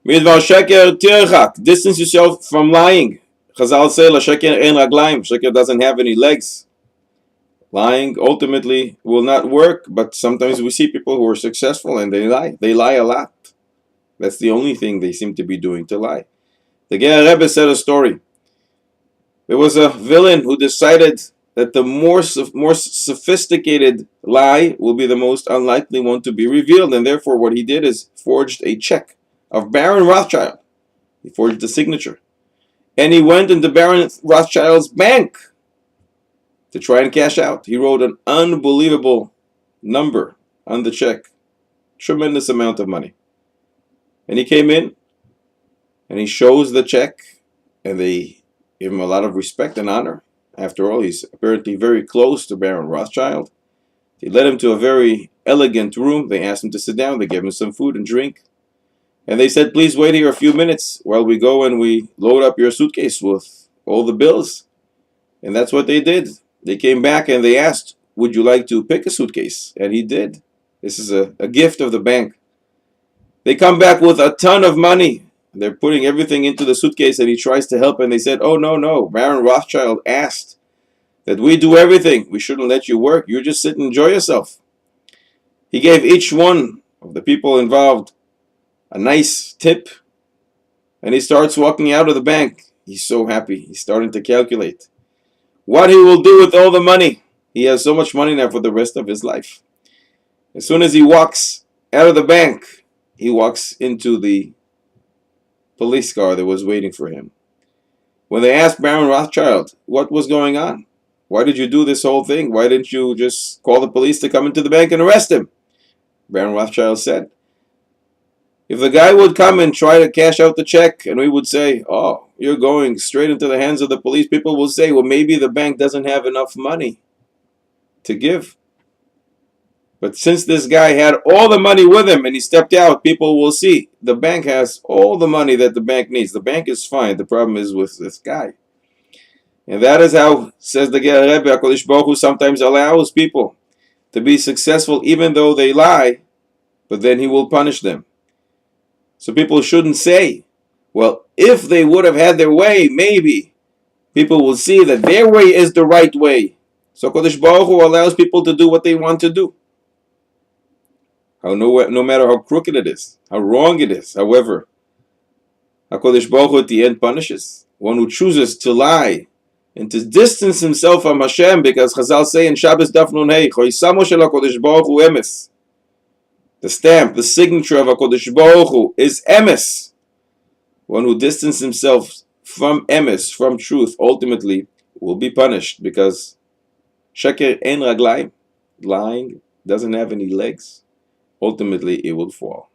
Midvar sheker tirchak. Distance yourself from lying. Chazal say, La sheker en raglaim. Sheker doesn't have any legs. Lying ultimately will not work, but sometimes we see people who are successful and they lie. They lie a lot. That's the only thing they seem to be doing, to lie. The Ger Rebbe said a story. There was a villain who decided that the more sophisticated lie will be the most unlikely one to be revealed, and therefore what he did is forged a check of Baron Rothschild. He forged the signature. And he went into Baron Rothschild's bank to try and cash out. He wrote an unbelievable number on the check. Tremendous amount of money. And he came in and he shows the check, and they give him a lot of respect and honor. After all, he's apparently very close to Baron Rothschild. They led him to a very elegant room. They asked him to sit down. They gave him some food and drink. And they said, please wait here a few minutes while we go and we load up your suitcase with all the bills. And that's what they did. They came back and they asked, would you like to pick a suitcase? And he did. This is a gift of the bank. They come back with a ton of money. They're putting everything into the suitcase, and he tries to help, and they said, oh, no. Baron Rothschild asked that we do everything. We shouldn't let you work. You just sit and enjoy yourself. He gave each one of the people involved a nice tip, and he starts walking out of the bank. He's so happy. He's starting to calculate what he will do with all the money. He has so much money now for the rest of his life. As soon as he walks out of the bank, he walks into the police car that was waiting for him. When they asked Baron Rothschild what was going on, why did you do this whole thing? Why didn't you just call the police to come into the bank and arrest him? Baron Rothschild said, if the guy would come and try to cash out the check and we would say, oh, you're going straight into the hands of the police, people will say, well, maybe the bank doesn't have enough money to give. But since this guy had all the money with him and he stepped out, people will see the bank has all the money that the bank needs. The bank is fine. The problem is with this guy. And that is how, says the Ger Rebbe, HaKadosh Baruch Hu sometimes allows people to be successful even though they lie, but then he will punish them. So people shouldn't say, well, if they would have had their way, maybe people will see that their way is the right way. So HaKadosh Baruch Hu allows people to do what they want to do. No matter how crooked it is, how wrong it is. However, HaKadosh Baruch Hu at the end punishes one who chooses to lie and to distance himself from Hashem, because Chazal say in Shabbos Daf Nun Hey, Choisamo shel HaKadosh Baruch Hu emes. The stamp, the signature of HaKadosh Baruch Hu is emes. One who distances himself from emes, from truth, ultimately will be punished, because sheker en raglaim, lying, doesn't have any legs. Ultimately, it will fall.